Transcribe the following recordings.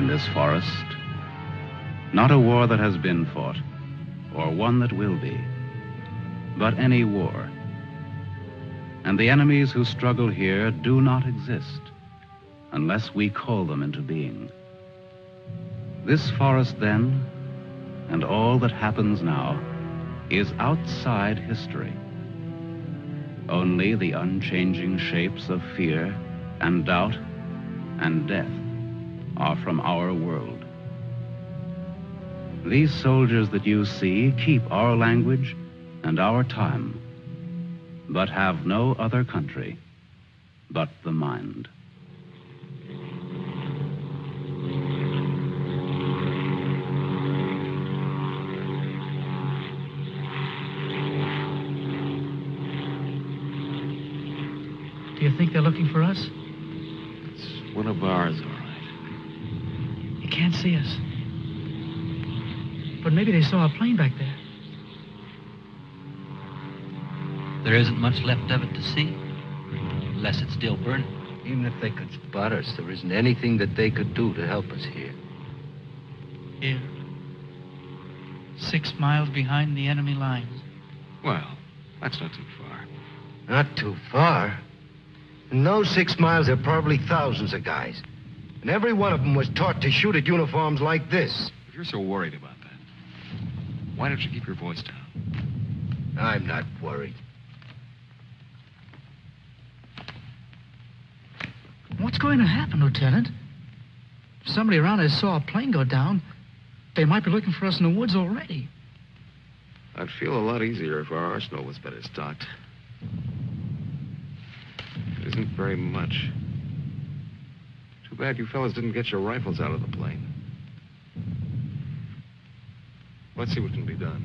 This forest, not a war that has been fought or one that will be, but any war. And the enemies who struggle here do not exist unless we call them into being. This forest then, and all that happens now, is outside history. Only the unchanging shapes of fear and doubt and death are from our world. These soldiers that you see keep our language and our time, but have no other country but the mind. Do you think they're looking for us? It's one of ours, all right. You can't see us. But maybe they saw a plane back there. There isn't much left of it to see, unless it's still burning. Even if they could spot us, there isn't anything that they could do to help us here. Here. 6 miles behind the enemy lines. Well, that's not too far. Not too far. In those 6 miles, there are probably thousands of guys. And every one of them was taught to shoot at uniforms like this. If you're so worried about that, why don't you keep your voice down? I'm not worried. What's going to happen, Lieutenant? If somebody around us saw a plane go down, they might be looking for us in the woods already. I'd feel a lot easier if our arsenal was better stocked. It isn't very much. Too bad you fellas didn't get your rifles out of the plane. Let's see what can be done.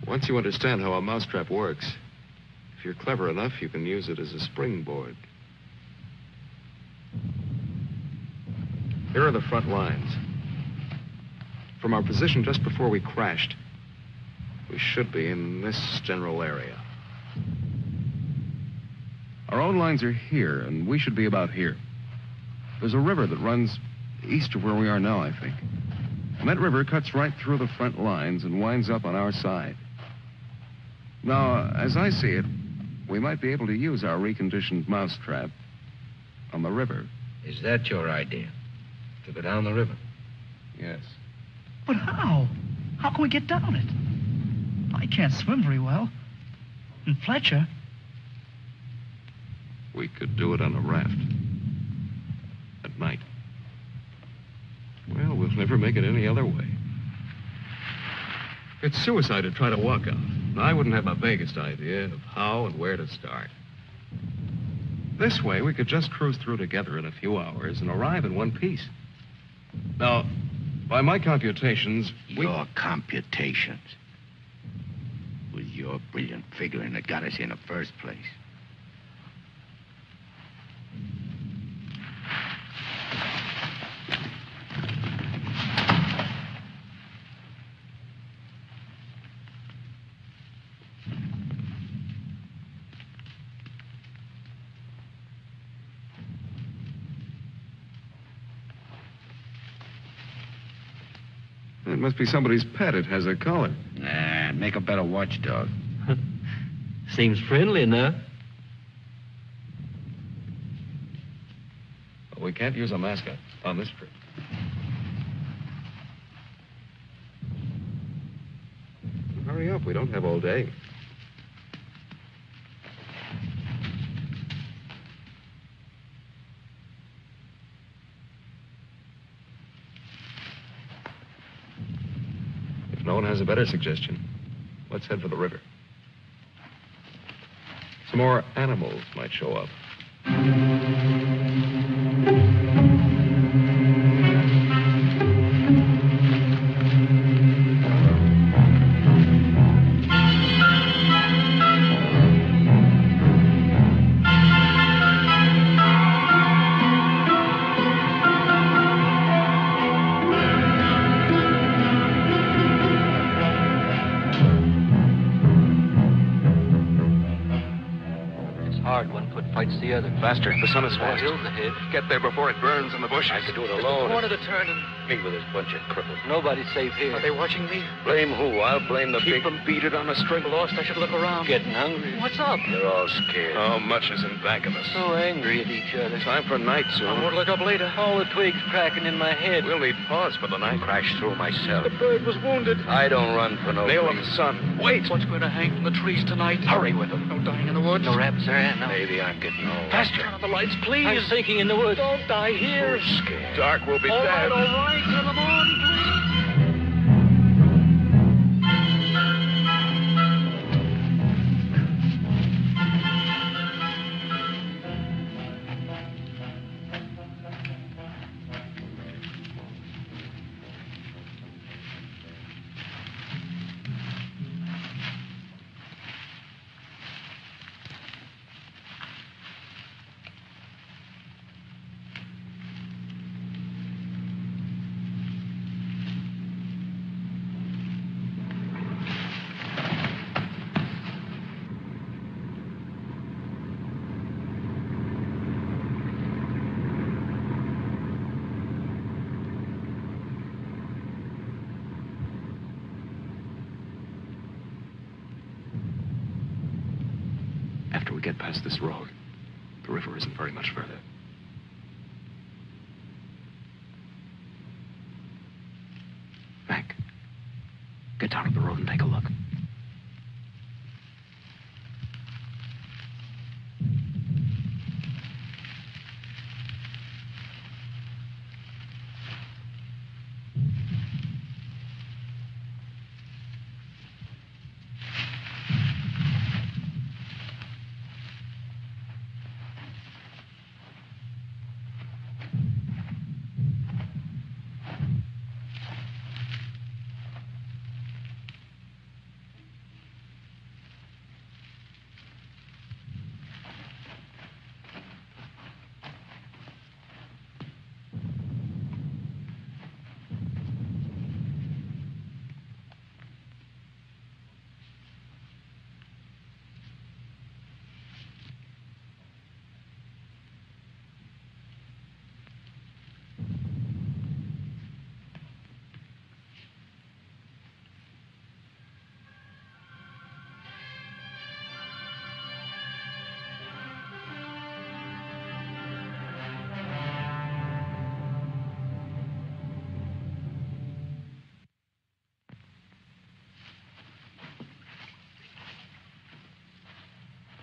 Once you understand how a mousetrap works, if you're clever enough, you can use it as a springboard. Here are the front lines. From our position just before we crashed, we should be in this general area. Our own lines are here, and we should be about here. There's a river that runs east of where we are now, I think. And that river cuts right through the front lines and winds up on our side. Now, as I see it, we might be able to use our reconditioned mousetrap on the river. Is that your idea? To go down the river? Yes. But how? How can we get down it? I can't swim very well. And Fletcher... We could do it on a raft. At night. Well, we'll never make it any other way. It's suicide to try to walk out. I wouldn't have the vaguest idea of how and where to start. This way, we could just cruise through together in a few hours and arrive in one piece. Now, by my computations, Your computations? It was your brilliant figuring that got us here in the first place. It must be somebody's pet. It has a collar. Nah, make a better watchdog. Seems friendly enough. But we can't use a mascot on this trip. Hurry up. We don't have all day. If no one has a better suggestion, let's head for the river. Some more animals might show up. Fights the other. Faster. The sun is fast. Hill's ahead. Get there before it burns in the bushes. I could do it alone. Corner to turn and Me with this bunch of cripples. nobody's safe here. Are they watching me? Blame who? I'll blame the Keep big... them beat it on a string. Lost, I should look around. Getting hungry. What's up? You're all scared. How much is in back of us? So angry at each other. Time for night I soon. won't look up later. All the twigs cracking in my head. We'll need pause for the night. Crashed through myself. The bird was wounded. I don't run for no Nail of reason. the sun. Wait. What's going to hang from the trees tonight? Hurry with them. No dying in the woods. No rabbits there, no. Maybe I'm getting old. Faster. Turn on the lights, please. I'm sinking in the woods. Don't die here. Who's scared? Dark will be All right, dead. all right. Till the morning, please. After we get past this road, the river isn't very much further. Hank, get down to the road and take a look.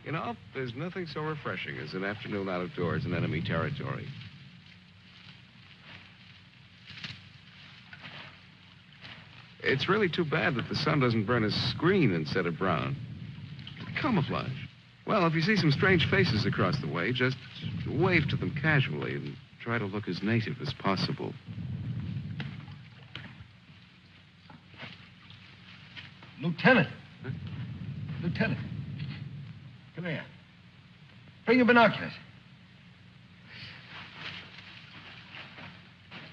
You know, there's nothing so refreshing as an afternoon out of doors in enemy territory. It's really too bad that the sun doesn't burn his screen instead of brown. Camouflage. Well, if you see some strange faces across the way, just wave to them casually and try to look as native as possible. Lieutenant. Huh? Lieutenant. Come here. Bring your binoculars.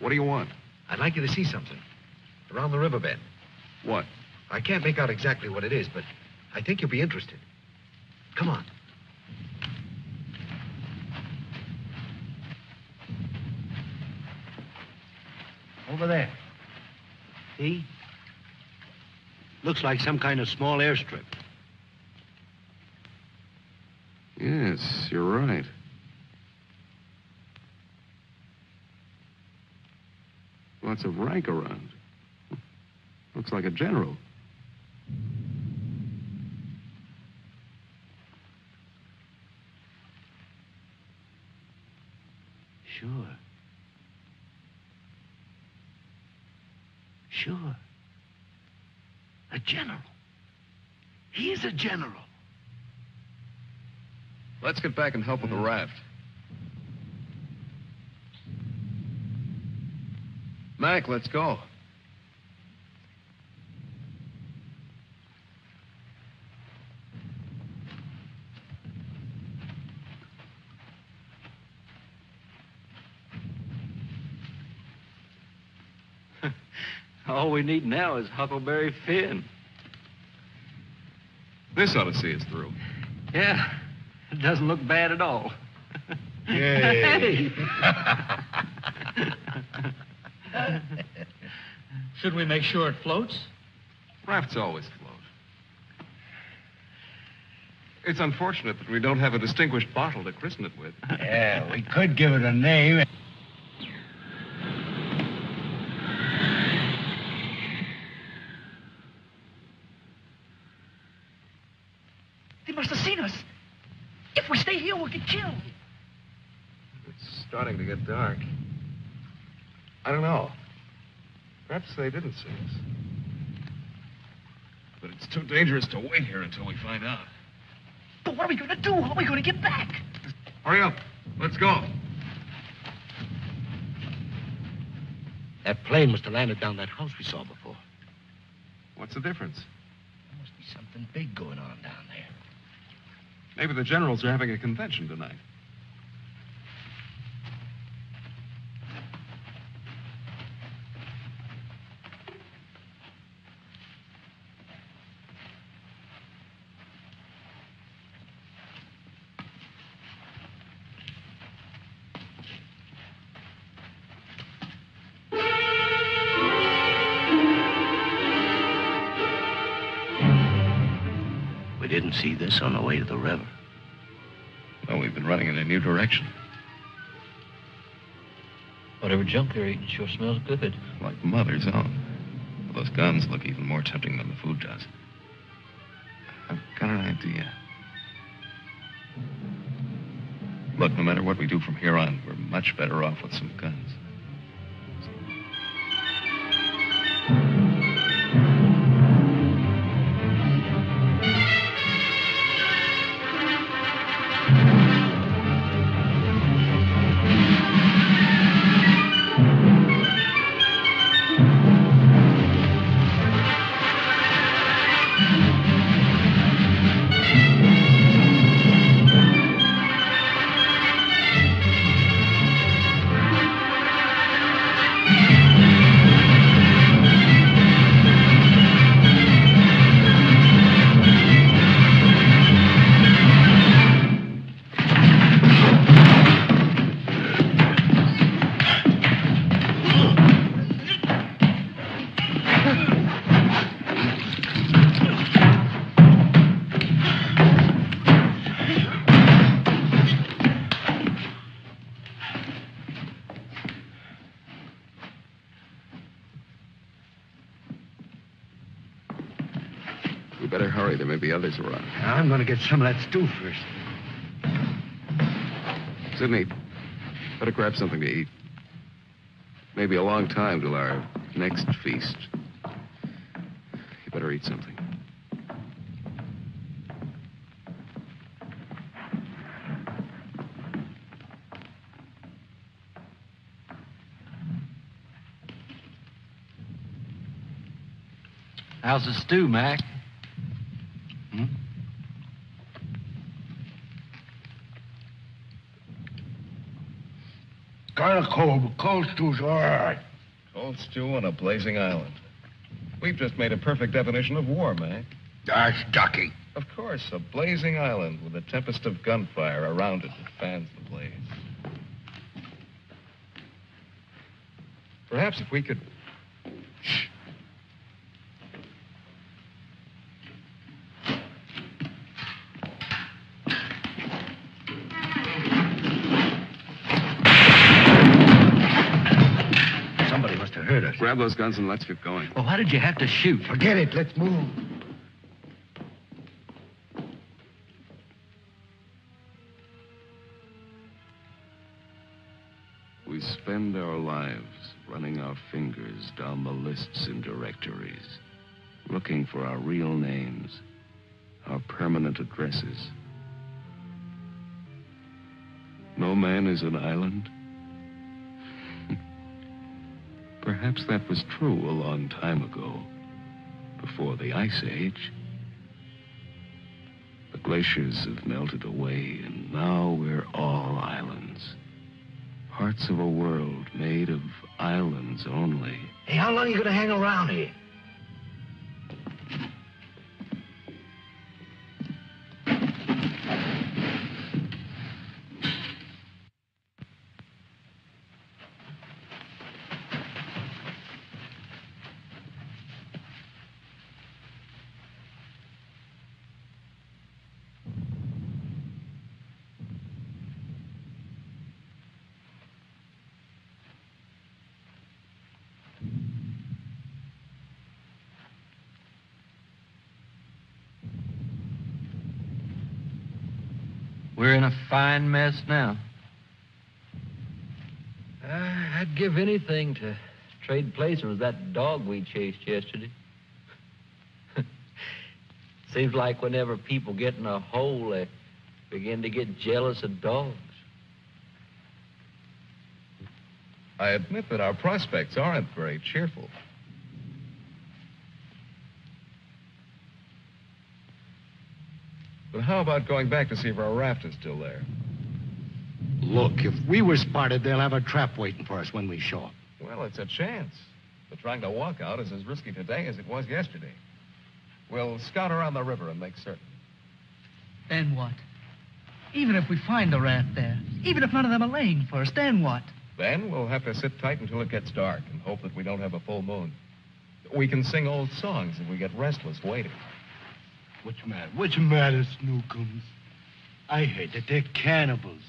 What do you want? I'd like you to see something. Around the riverbed. What? I can't make out exactly what it is, but I think you'll be interested. Come on. Over there. See? Looks like some kind of small airstrip. Yes, you're right. Lots of rank around. Looks like a general. Sure. Sure. A general. He's a general. Let's get back and help with the raft. Mac, let's go. All we need now is Huckleberry Finn. This ought to see us through. Yeah, it doesn't look bad at all. Yay. Should we make sure it floats? Rafts always float. It's unfortunate that we don't have a distinguished bottle to christen it with. Yeah, we could give it a name. They must have seen us. If we stay here, we'll get killed. It's starting to get dark. I don't know. Perhaps they didn't see us. But it's too dangerous to wait here until we find out. But what are we going to do? How are we going to get back? Hurry up. Let's go. That plane must have landed down that house we saw before. What's the difference? There must be something big going on down there. Maybe the generals are having a convention tonight. We didn't see this on the way to the river. Well, we've been running in a new direction. Whatever junk they're eating sure smells good. Like Mother's own. Well, those guns look even more tempting than the food does. I've got an idea. Look, no matter what we do from here on, we're much better off with some guns. We better hurry. There may be others around. I'm going to get some of that stew first. Sidney, better grab something to eat. Maybe a long time till our next feast. You better eat something. How's the stew, Mac? Kind of cold, but cold stew's all right. Cold stew on a blazing island. We've just made a perfect definition of war, Mac. That's ducky. Of course, a blazing island with a tempest of gunfire around it that fans the blaze. Perhaps if we could... Shh. Somebody must have heard us. Grab those guns and let's get going. Well, why did you have to shoot? Forget it. Let's move. spend our lives running our fingers down the lists in directories, looking for our real names, our permanent addresses. No man is an island. Perhaps that was true a long time ago, before the Ice Age. The glaciers have melted away, and now we're all islands. Parts of a world made of islands only. Hey, how long are you going to hang around here? We're in a fine mess now. I'd give anything to trade places with that dog we chased yesterday. Seems like whenever people get in a hole, they begin to get jealous of dogs. I admit that our prospects aren't very cheerful. But how about going back to see if our raft is still there? Look, if we were spotted, they'll have a trap waiting for us when we show up. Well, it's a chance. But trying to walk out is as risky today as it was yesterday. We'll scout around the river and make certain. Then what? Even if we find the raft there, even if none of them are laying for us, then what? Then we'll have to sit tight until it gets dark and hope that we don't have a full moon. We can sing old songs if we get restless waiting. What's the matter? What's the matter, Snookums? I heard that they're cannibals.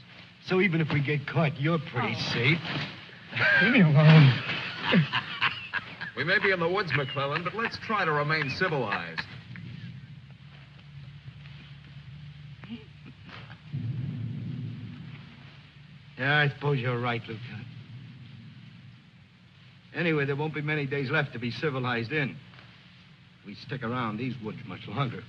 So even if we get caught, you're pretty safe. Leave me alone. We may be in the woods, McClellan, but let's try to remain civilized. Yeah, I suppose you're right, Lieutenant. Anyway, there won't be many days left to be civilized in. We stick around these woods much longer.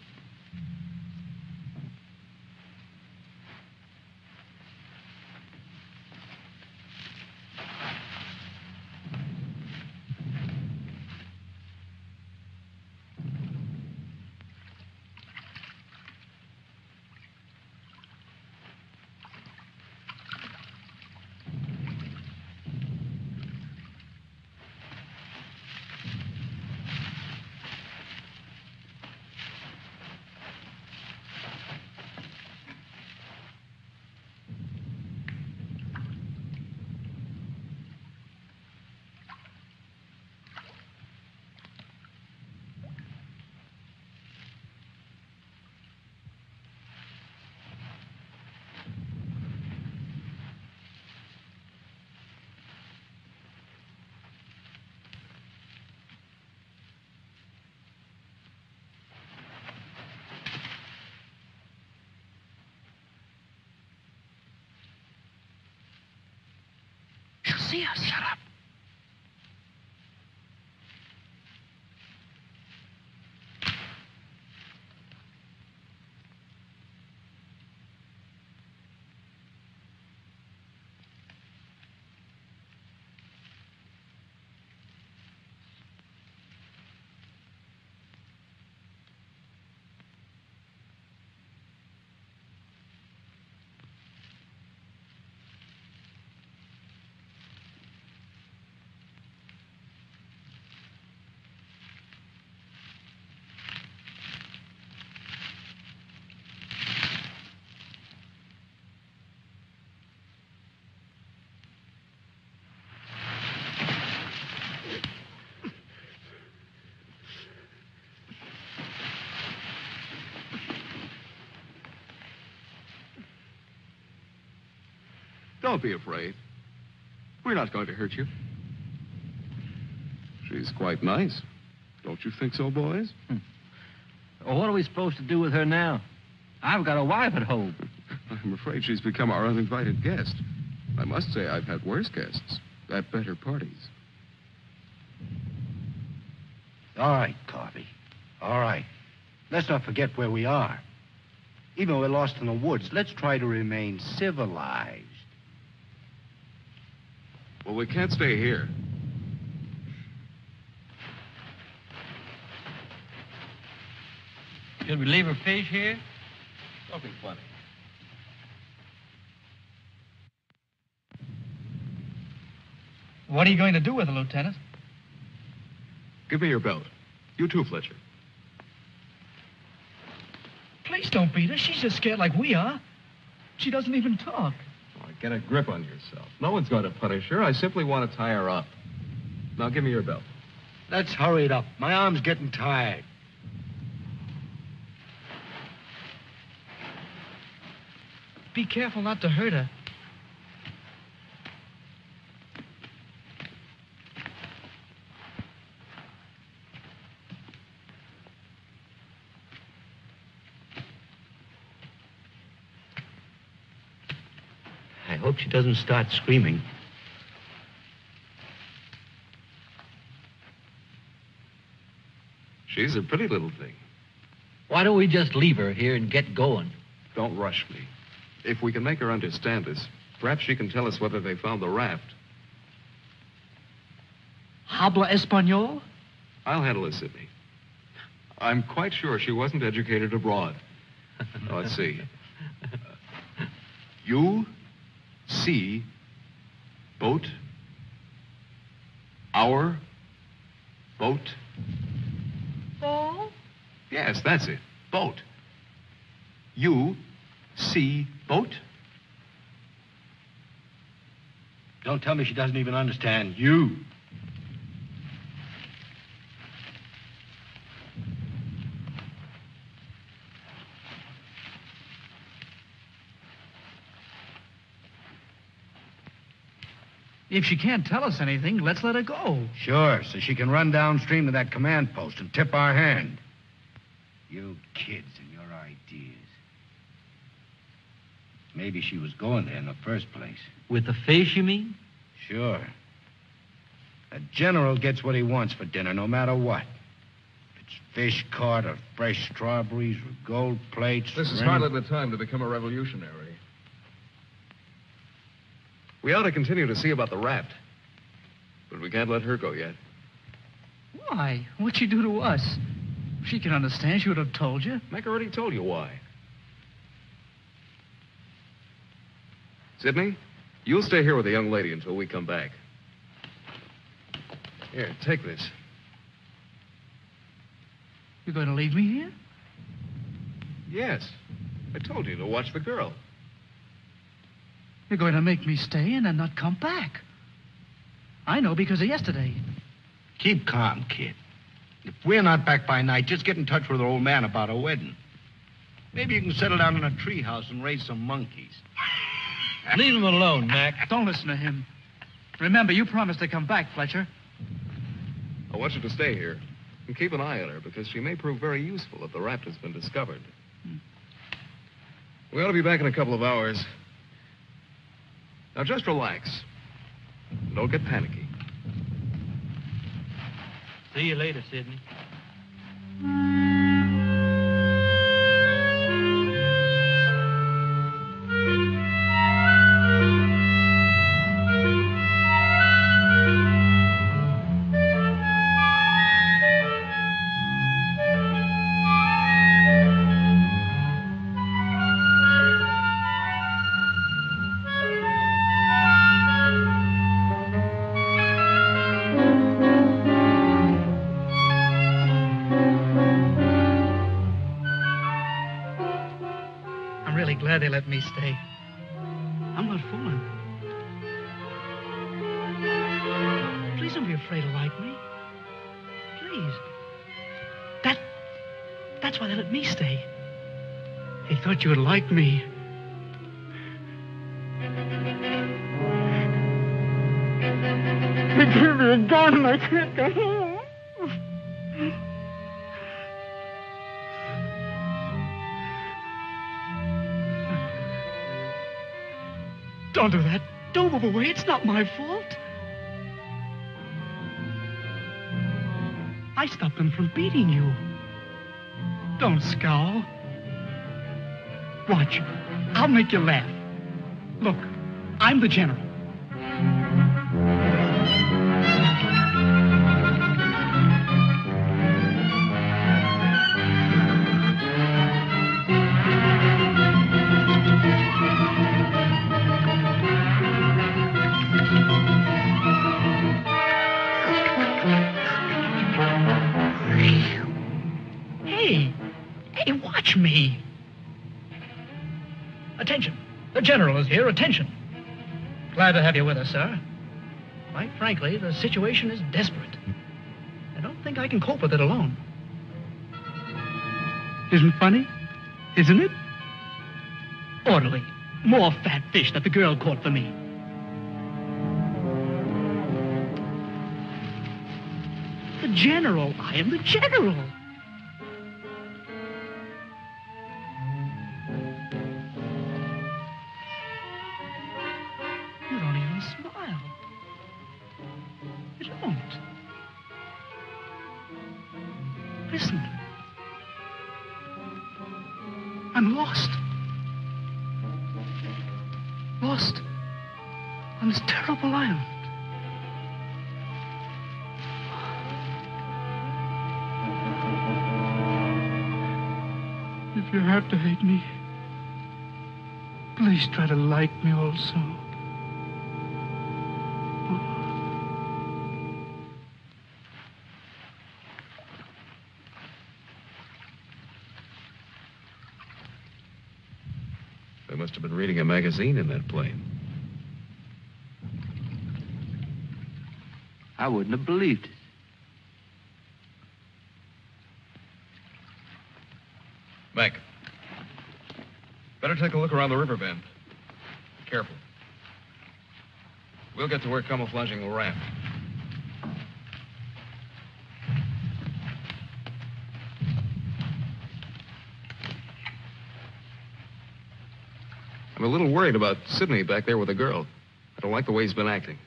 See us. Shut up. Don't be afraid. We're not going to hurt you. She's quite nice. Don't you think so, boys? Well, what are we supposed to do with her now? I've got a wife at home. I'm afraid she's become our uninvited guest. I must say I've had worse guests. at better parties. All right, Coffee. All right. Let's not forget where we are. Even though we're lost in the woods, let's try to remain civilized. Well, we can't stay here. Should we leave her fish here? Don't be funny. What are you going to do with her, Lieutenant? Give me your belt. You too, Fletcher. Please don't beat her. She's just scared like we are. She doesn't even talk. Oh, get a grip on yourself. No one's going to punish her. I simply want to tie her up. Now, give me your belt. Let's hurry it up. My arm's getting tired. Be careful not to hurt her. I hope she doesn't start screaming. She's a pretty little thing. Why don't we just leave her here and get going? Don't rush me. If we can make her understand this, perhaps she can tell us whether they found the raft. Habla Espanol? I'll handle it, Sidney. I'm quite sure she wasn't educated abroad. Now, let's see. You see boat, our boat. Oh? Yes, that's it. Boat. You see boat? Don't tell me she doesn't even understand you. If she can't tell us anything, let's let her go. Sure, so she can run downstream to that command post and tip our hand. You kids and your ideas. Maybe she was going there in the first place. With the fish, you mean? Sure. A general gets what he wants for dinner, no matter what. If it's fish caught or fresh strawberries or gold plates. This is or any- hardly the time to become a revolutionary. We ought to continue to see about the raft. But we can't let her go yet. Why? What'd she do to us? If she can understand, she would have told you. Mac already told you why. Sidney, you'll stay here with the young lady until we come back. Here, take this. You're going to leave me here? Yes. I told you to watch the girl. You're going to make me stay and then not come back. I know because of yesterday. Keep calm, kid. If we're not back by night, just get in touch with our old man about a wedding. Maybe you can settle down in a treehouse and raise some monkeys. Leave him alone, Mac. Don't listen to him. Remember, you promised to come back, Fletcher. I want you to stay here and keep an eye on her because she may prove very useful if the raft has been discovered. We ought to be back in a couple of hours. Now, just relax. Don't get panicky. See you later, Sidney. Glad they let me stay. I'm not fooling. Please don't be afraid to like me. Please. That's why they let me stay. They thought you would like me. They gave me a gun and I can't go home. Don't do that. Don't move away. It's not my fault. I stopped them from beating you. Don't scowl. Watch. I'll make you laugh. Look, I'm the general. Hey, watch me. Attention. The general is here. Attention. Glad to have you with us, sir. Quite frankly, the situation is desperate. I don't think I can cope with it alone. Isn't funny? Isn't it? Orderly. More fat fish that the girl caught for me. The general. I am the general. You don't even smile. You don't. Listen. I'm lost. Lost on this terrible island. If you have to hate me, please try to like me also. They must have been reading a magazine in that plane. I wouldn't have believed it. Mac, better take a look around the river bend. Careful. We'll get to where camouflaging will ramp. I'm a little worried about Sidney back there with the girl. I don't like the way he's been acting.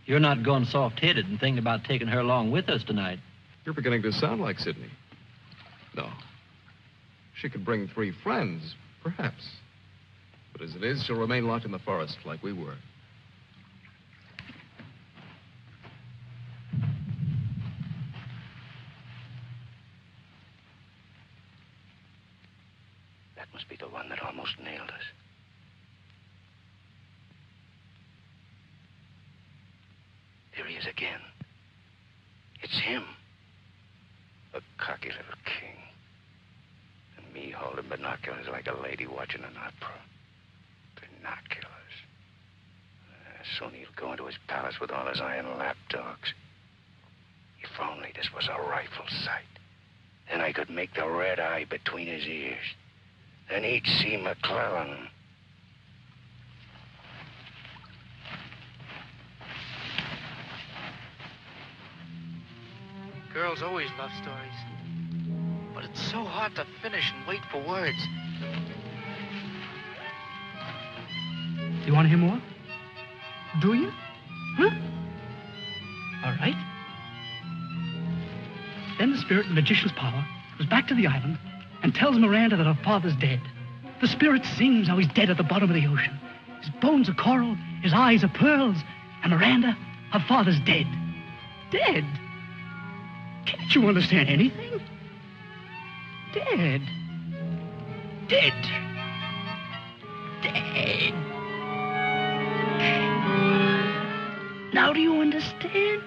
You're not going soft-headed and thinking about taking her along with us tonight. You're beginning to sound like Sidney. No. She could bring 3 friends, perhaps. But as it is, she'll remain locked in the forest like we were. That must be the one that almost nailed us. There he is again. It's him. A cocky little king. And me holding binoculars like a lady watching an opera. Binoculars. Soon he'll go into his palace with all his iron lapdogs. If only this was a rifle sight. Then I could make the red eye between his ears. Then he'd see McClellan. Girls always love stories. But it's so hard to finish and wait for words. You want to hear more? Do you? Huh? All right. Then the spirit in the magician's power goes back to the island and tells Miranda that her father's dead. The spirit sings how he's dead at the bottom of the ocean. His bones are coral, his eyes are pearls, and Miranda, her father's dead. Dead? Can't you understand anything? Dead. Dead. Dead. Now do you understand?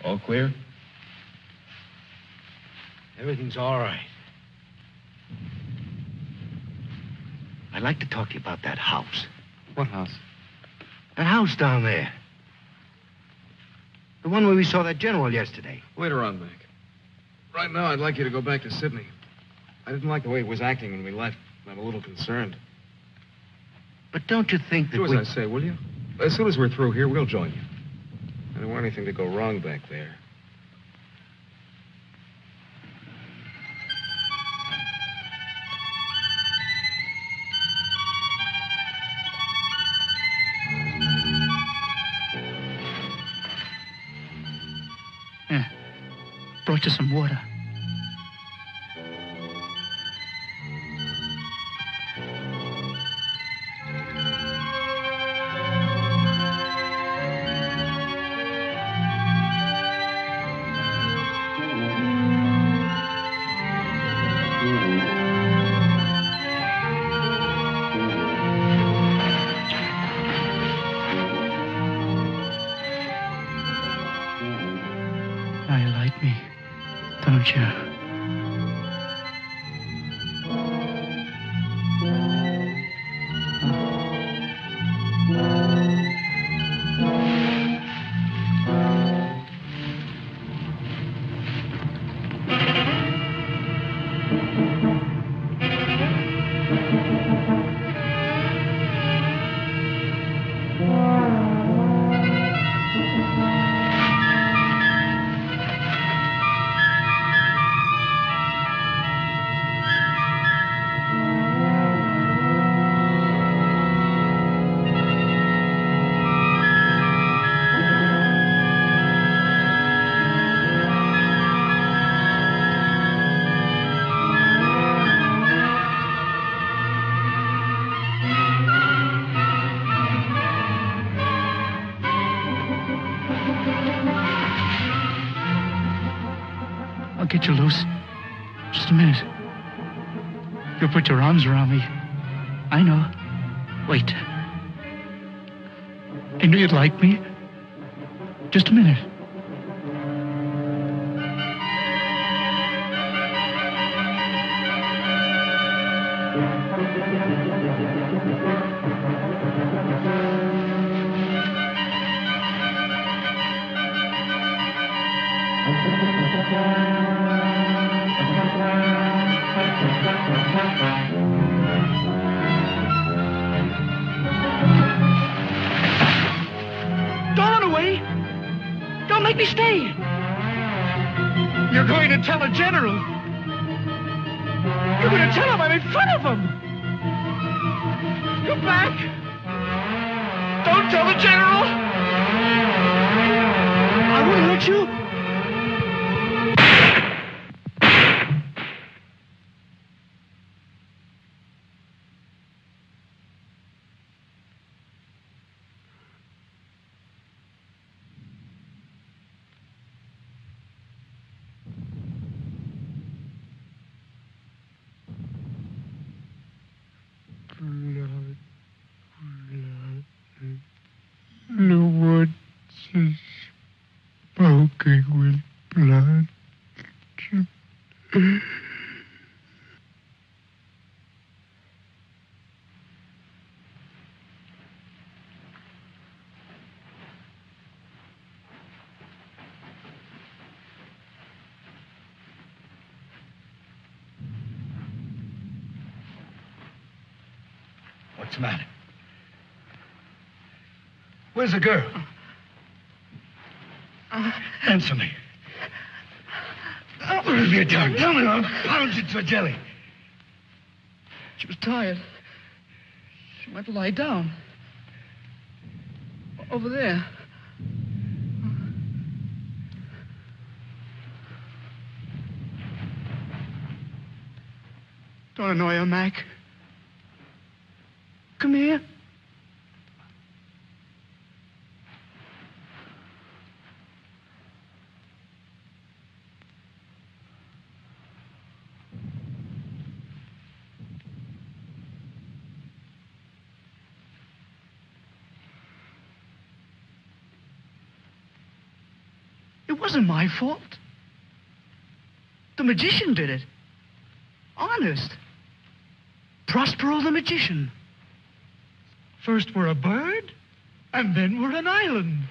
All clear? Everything's all right. I'd like to talk to you about that house. What house? That house down there. The one where we saw that general yesterday. Later on, Mac. Right now, I'd like you to go back to Sydney. I didn't like the way he was acting when we left. I'm a little concerned. But don't you think that Do as I say, will you? As soon as we're through here, we'll join you. I don't want anything to go wrong back there. Yeah. Brought you some water. Don't you? I'll get you loose. Just a minute. You'll put your arms around me. I know. Wait. I knew you'd like me. Just a minute. Don't run away. Don't make me stay. You're going to tell the general. You're going to tell him I'm in front of him. Come back. Don't tell the general. I won't hurt you. The woods is smoking with blood. What's the matter? Where's the girl? Answer me. What have you done? Tell me, I'll pound you to a jelly. She was tired. She went to lie down. Over there. Don't annoy her, Mac. Come here. It wasn't my fault. The magician did it. Honest. Prospero the magician. First we're a bird, and then we're an island.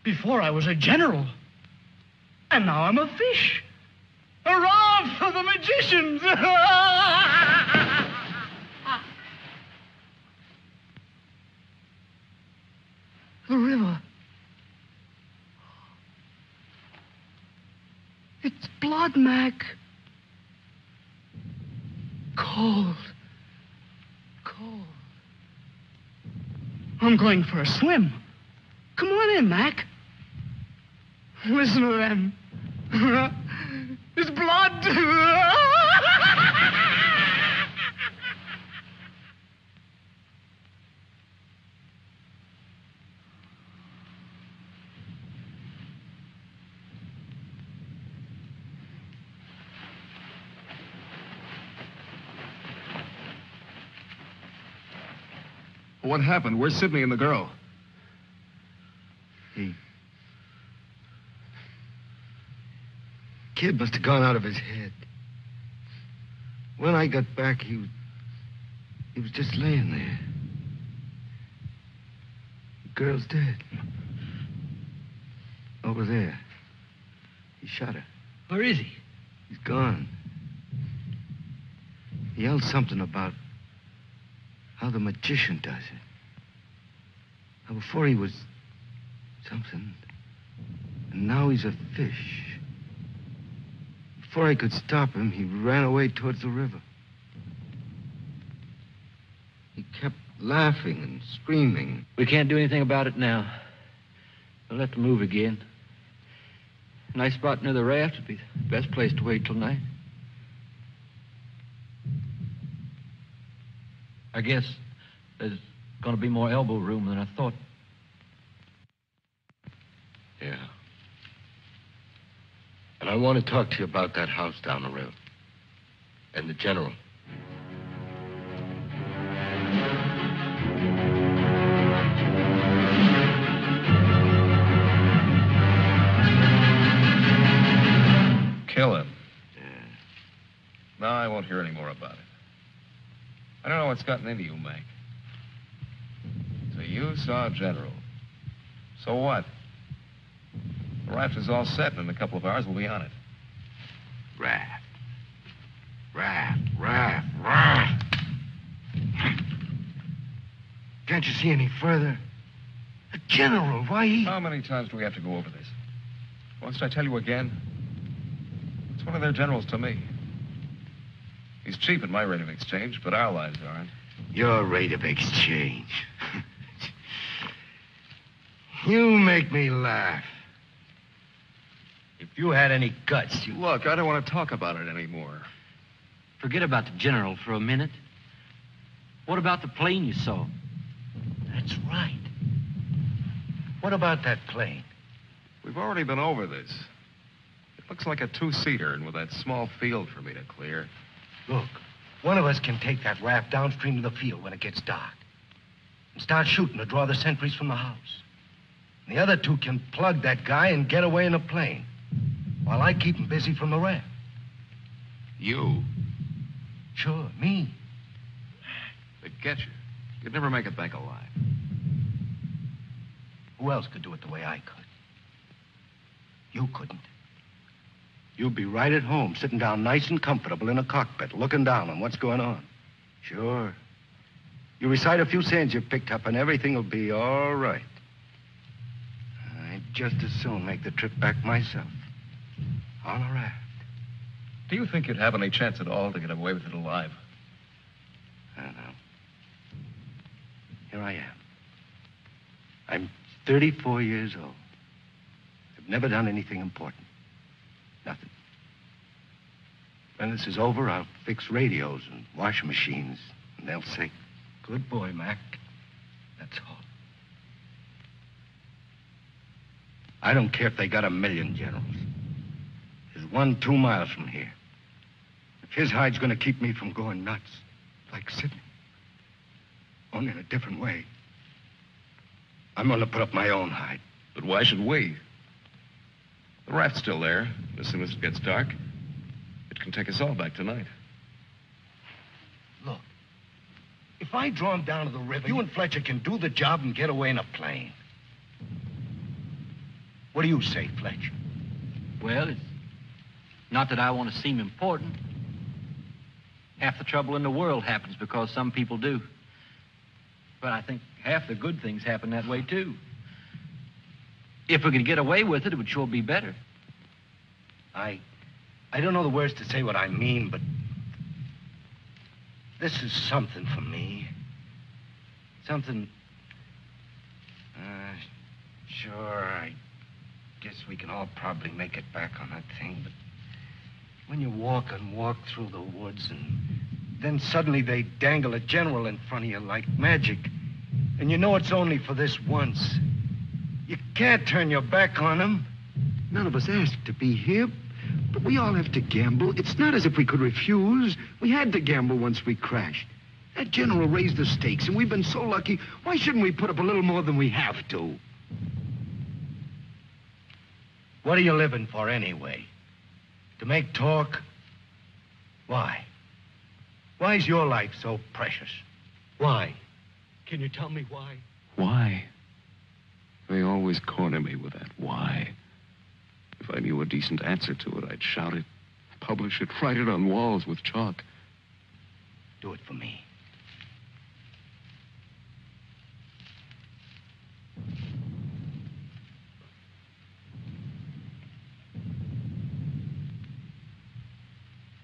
Before I was a general, and now I'm a fish. Hurrah for the magicians! The river. It's blood, Mac. Cold. Cold. I'm going for a swim. Come on in, Mac. Listen to them. It's blood. What happened? Where's Sidney and the girl? Kid must have gone out of his head. When I got back, he was just laying there. The girl's dead. Over there. He shot her. Where is he? He's gone. He yelled something about how the magician does it. How before he was something, and now he's a fish. Before I could stop him, he ran away towards the river. He kept laughing and screaming. We can't do anything about it now. We'll have to move again. A nice spot near the raft would be the best place to wait till night. I guess there's going to be more elbow room than I thought. Yeah. And I want to talk to you about that house down the river. And the general. Kill him. Yeah. No, I won't hear any more about it. I don't know what's gotten into you, Mac. So you saw General. So what? The raft is all set, and in a couple of hours we'll be on it. Raft. Can't you see any further? The general, why he... How many times do we have to go over this? Must I tell you again? It's one of their generals to me. He's cheap at my rate of exchange, but our lives aren't. Your rate of exchange. You make me laugh. If you had any guts, you... Look, I don't want to talk about it anymore. Forget about the general for a minute. What about the plane you saw? That's right. What about that plane? We've already been over this. It looks like a two-seater, and with that small field for me to clear. Look, one of us can take that raft downstream to the field when it gets dark and start shooting to draw the sentries from the house. And the other two can plug that guy and get away in a plane while I keep him busy from the raft. You? Sure, me. They'd get you. You'd never make it back alive. Who else could do it the way I could? You couldn't. You'd be right at home, sitting down nice and comfortable in a cockpit, looking down on what's going on. Sure. You recite a few sayings you've picked up, and everything will be all right. I'd just as soon make the trip back myself. On a raft. Do you think you'd have any chance at all to get away with it alive? I don't know. Here I am. I'm 34 years old. I've never done anything important. Nothing. When this is over, I'll fix radios and washing machines, and they'll say, "Good boy, Mac." That's all. I don't care if they got 1,000,000 generals. There's one 2 miles from here. If his hide's gonna keep me from going nuts, like Sidney, only in a different way, I'm gonna put up my own hide. But why should we? The raft's still there. As soon as it gets dark, it can take us all back tonight. Look, if I draw him down to the river, you and Fletcher can do the job and get away in a plane. What do you say, Fletcher? Well, it's Not that I want to seem important. Half the trouble in the world happens because some people do. But I think half the good things happen that way, too. If we could get away with it, it would sure be better. I don't know the words to say what I mean, but this is something for me. Something... Sure, I guess we can all probably make it back on that thing, but when you walk and walk through the woods and then suddenly they dangle a general in front of you like magic, and you know it's only for this once, you can't turn your back on him. None of us asked to be here, but we all have to gamble. It's not as if we could refuse. We had to gamble once we crashed. That general raised the stakes, and we've been so lucky. Why shouldn't we put up a little more than we have to? What are you living for anyway? To make talk? Why? Why is your life so precious? Why? Can you tell me why? Why? They always corner me with that why. If I knew a decent answer to it, I'd shout it, publish it, write it on walls with chalk. Do it for me.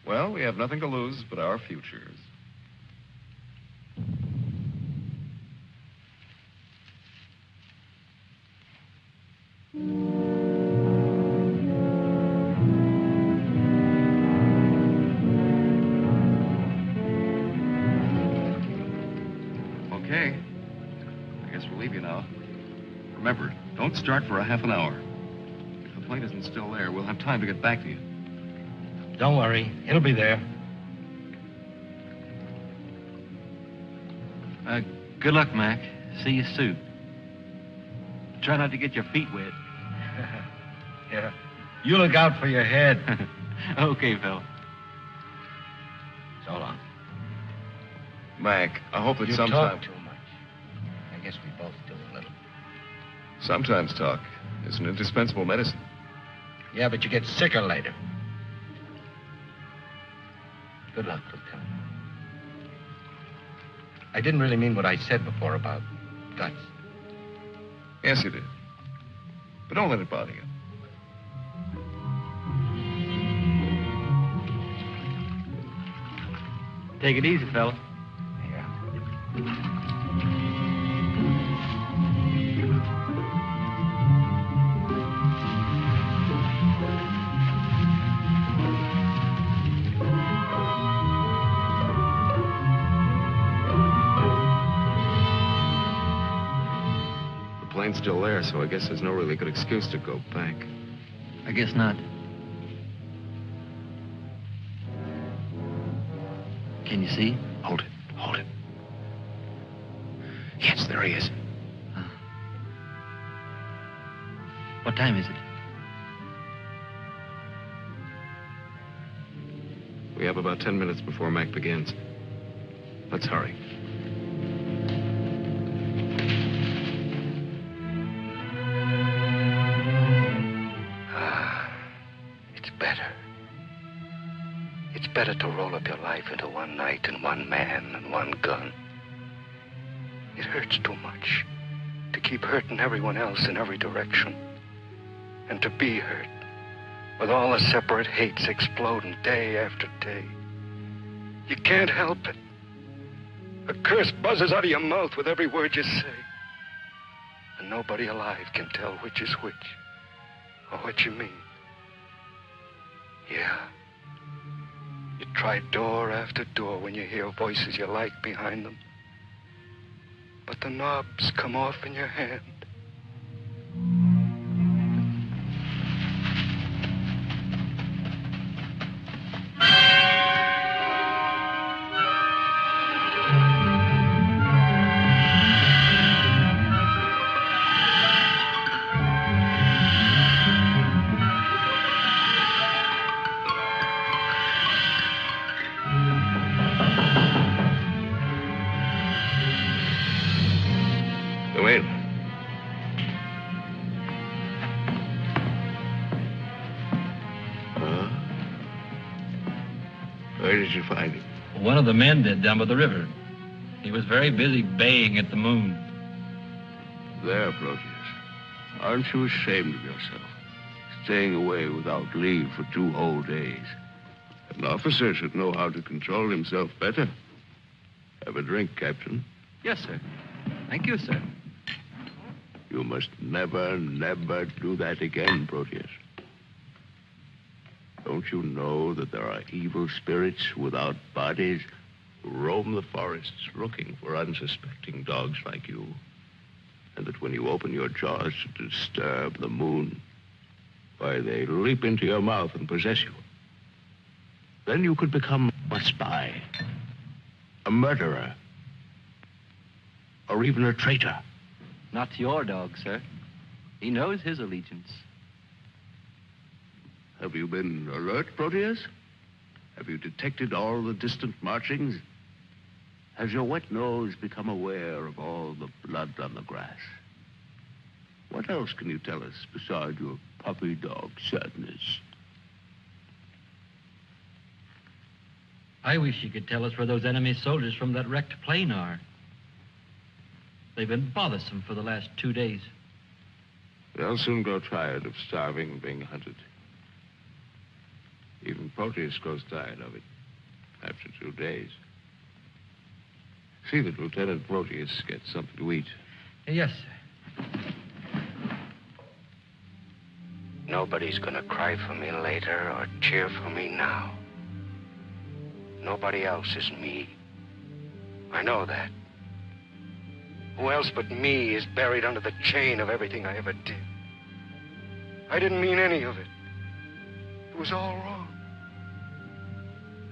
Well, we have nothing to lose but our futures. Okay. I guess we'll leave you now. Remember, don't start for a half an hour. If the plane isn't still there, we'll have time to get back to you. Don't worry. It'll be there. Good luck, Mac. See you soon. Try not to get your feet wet. Yeah. You look out for your head. Okay, fella. So long. Mac, I hope that You sometime... talk too much. I guess we both do a little. Sometimes talk is an indispensable medicine. Yeah, but you get sicker later. Good luck, Lieutenant. I didn't really mean what I said before about guts. Yes, you did. But don't let it bother you. Take it easy, fella. Yeah. The plane's still there, so I guess there's no really good excuse to go back. I guess not. Can you see? Hold it. Hold it. Yes, there he is. What time is it? We have about 10 minutes before Mac begins. Let's hurry. It's better. It's better to roll up your life into one night and one man and one gun. It hurts too much to keep hurting everyone else in every direction. And to be hurt with all the separate hates exploding day after day. You can't help it. A curse buzzes out of your mouth with every word you say. And nobody alive can tell which is which or what you mean. Yeah. You try door after door when you hear voices you like behind them. But the knobs come off in your hand. Wait. did you find him? One of the men did down by the river. He was very busy baying at the moon. There, Proteus. Aren't you ashamed of yourself? Staying away without leave for 2 whole days. An officer should know how to control himself better. Have a drink, Captain. Yes, sir. Thank you, sir. You must never, never do that again, Proteus. Don't you know that there are evil spirits without bodies who roam the forests looking for unsuspecting dogs like you? And that when you open your jaws to disturb the moon, why, they leap into your mouth and possess you. Then you could become a spy, a murderer, or even a traitor. Not to your dog, sir. He knows his allegiance. Have you been alert, Proteus? Have you detected all the distant marchings? Has your wet nose become aware of all the blood on the grass? What else can you tell us besides your puppy dog sadness? I wish you could tell us where those enemy soldiers from that wrecked plane are. They've been bothersome for the last 2 days. They'll soon grow tired of starving and being hunted. Even Proteus grows tired of it after 2 days. See that Lieutenant Proteus gets something to eat. Yes, sir. Nobody's gonna cry for me later or cheer for me now. Nobody else is me. I know that. Who else but me is buried under the chain of everything I ever did? I didn't mean any of it. It was all wrong.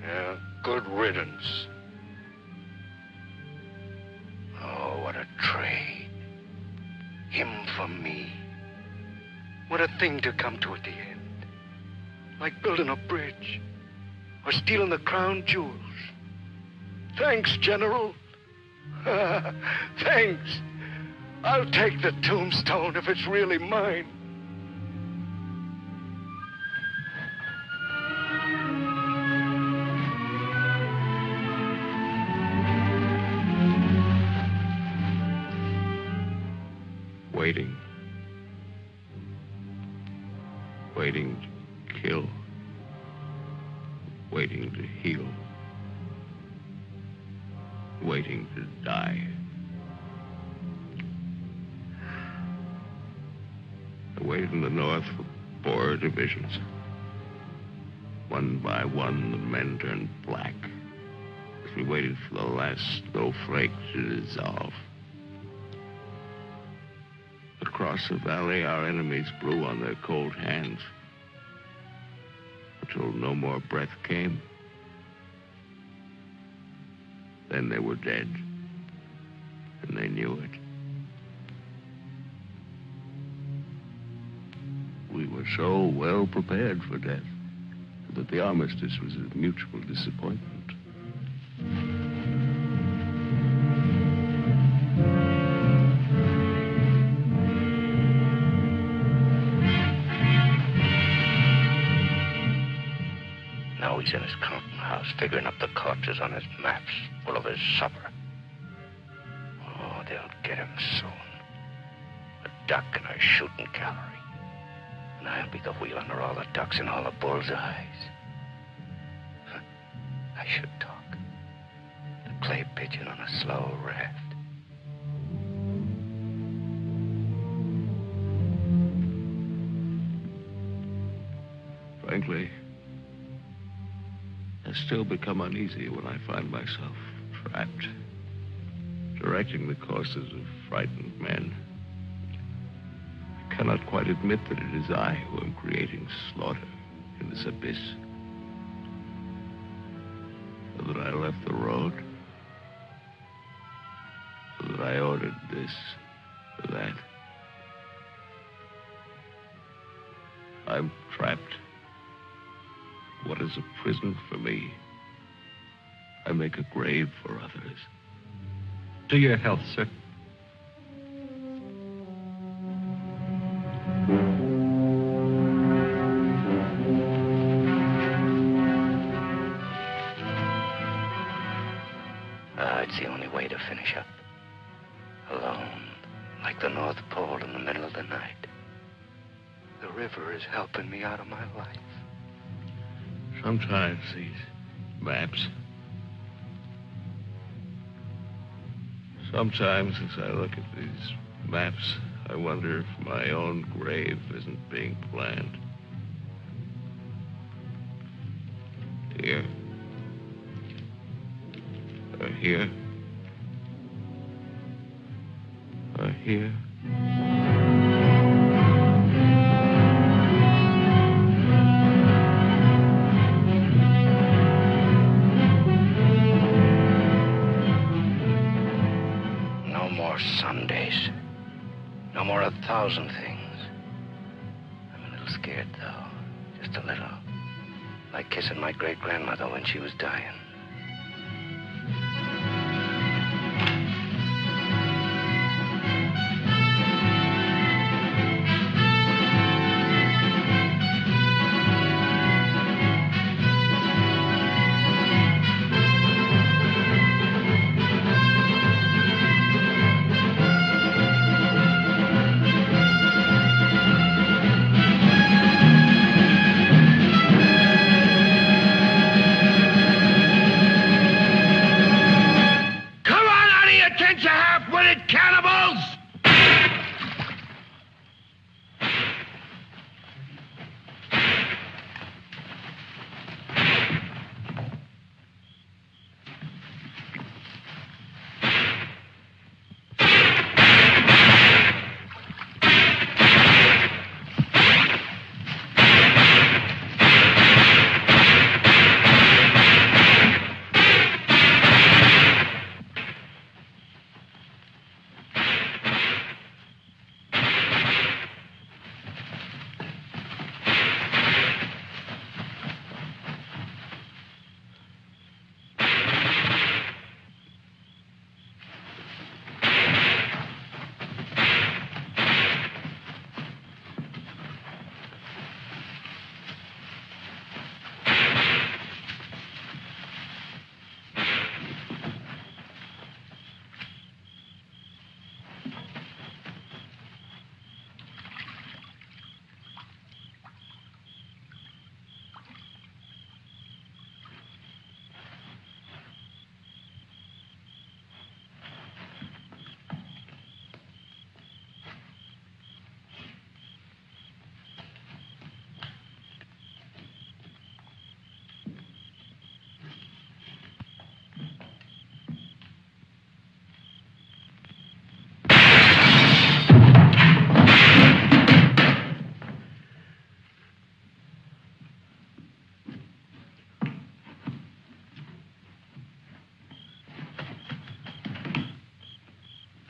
Yeah, good riddance. Oh, what a trade. Him for me. What a thing to come to at the end. Like building a bridge. Or stealing the crown jewels. Thanks, General. Thanks. I'll take the tombstone if it's really mine. Waiting. Waiting to kill. Waiting to heal. Waiting to die. I waited in the north for 4 divisions. One by one, the men turned black as we waited for the last snowflake to dissolve. Across the valley, our enemies blew on their cold hands until no more breath came. Then they were dead, and they knew it. We were so well prepared for death that the armistice was a mutual disappointment. Now he's in his counting house, figuring up the corpses on his maps, full of his supper. Oh, they'll get him soon. A duck in a shooting gallery. And I'll be the wheel under all the ducks and all the bull's eyes. I should talk. The clay pigeon on a slow raft. Frankly, I still become uneasy when I find myself trapped, directing the courses of frightened men. I cannot quite admit that it is I who am creating slaughter in this abyss. Or that I left the road. Or that I ordered this or that. I'm trapped. What is a prison for me? I make a grave for others. To your health, sir. That's the only way to finish up. Alone, like the North Pole in the middle of the night. The river is helping me out of my life. Sometimes these maps. Sometimes as I look at these maps, I wonder if my own grave isn't being planned. Here. Or here. Or here. No more Sundays. No more 1,000 things. I'm a little scared, though. Just a little. Like kissing my great-grandmother when she was dying.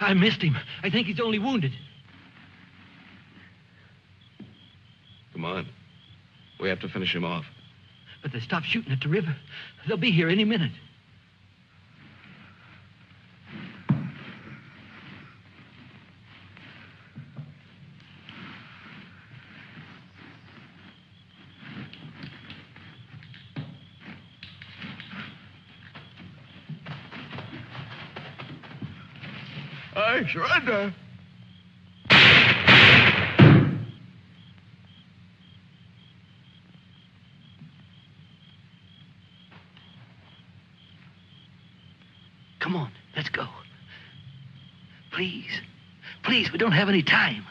I missed him. I think he's only wounded. Come on. We have to finish him off. But they stopped shooting at the river. They'll be here any minute. I surrender. Come on, let's go. Please. Please, we don't have any time.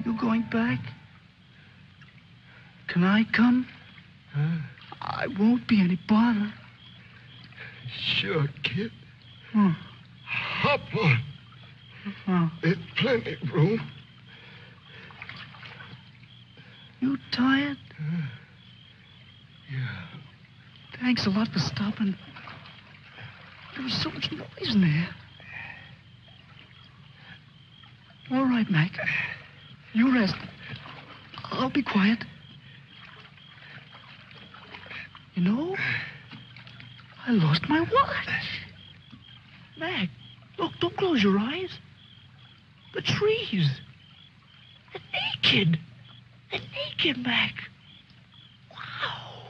You going back? Can I come? Huh? I won't be any bother. Sure, kid. Oh. Hop on. Oh. There's plenty of room. You tired? Yeah. Thanks a lot for stopping. There was so much noise in there. All right, Mac. You rest. I'll be quiet. You know, I lost my watch. Mac, look, don't close your eyes. The trees. They're naked. They're naked, Mac. Wow.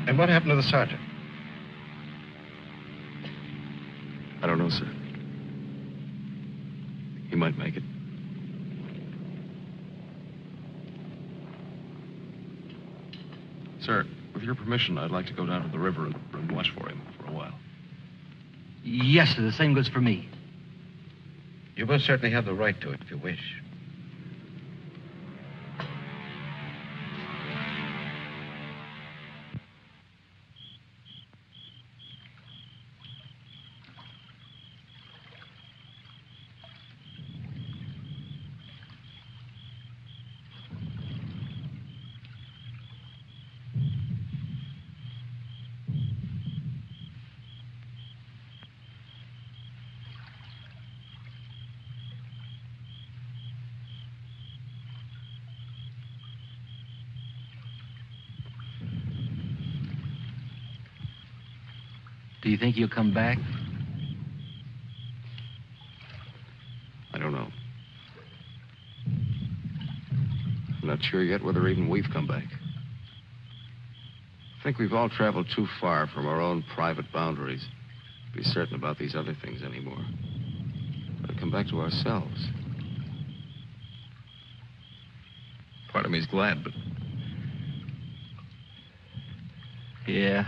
And what happened to the sergeant? I don't know, sir. He might make it. Sir, with your permission, I'd like to go down to the river and watch for him for a while. Yes, sir. The same goes for me. You most certainly have the right to it if you wish. Do you think he'll come back? I don't know. I'm not sure yet whether even we've come back. I think we've all traveled too far from our own private boundaries to be certain about these other things anymore. But come back to ourselves. Part of me's glad, but... Yeah.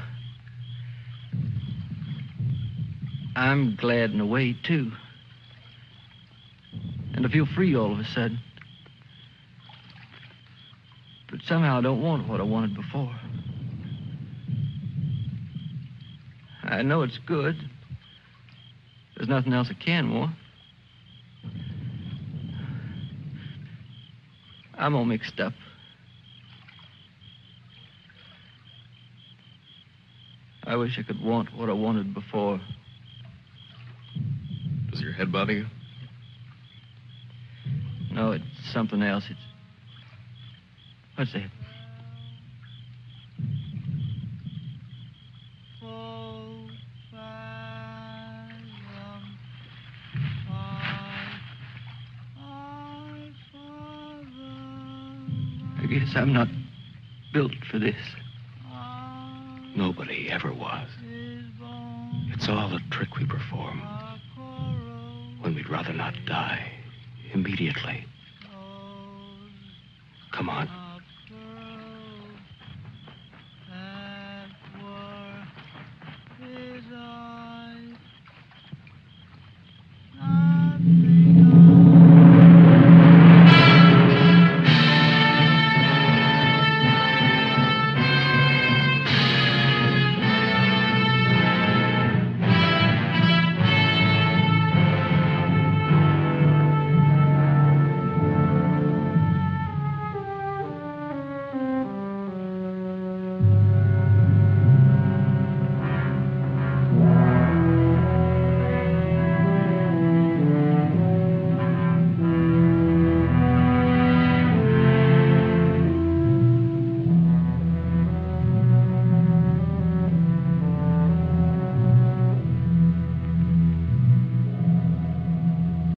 I'm glad in a way, too. And I feel free all of a sudden. But somehow I don't want what I wanted before. I know it's good. There's nothing else I can want. I'm all mixed up. I wish I could want what I wanted before. Does your head bother you? No, it's something else. It's... What's that? I guess I'm not built for this. Nobody ever was. It's all a trick we perform when we'd rather not die immediately. Come on.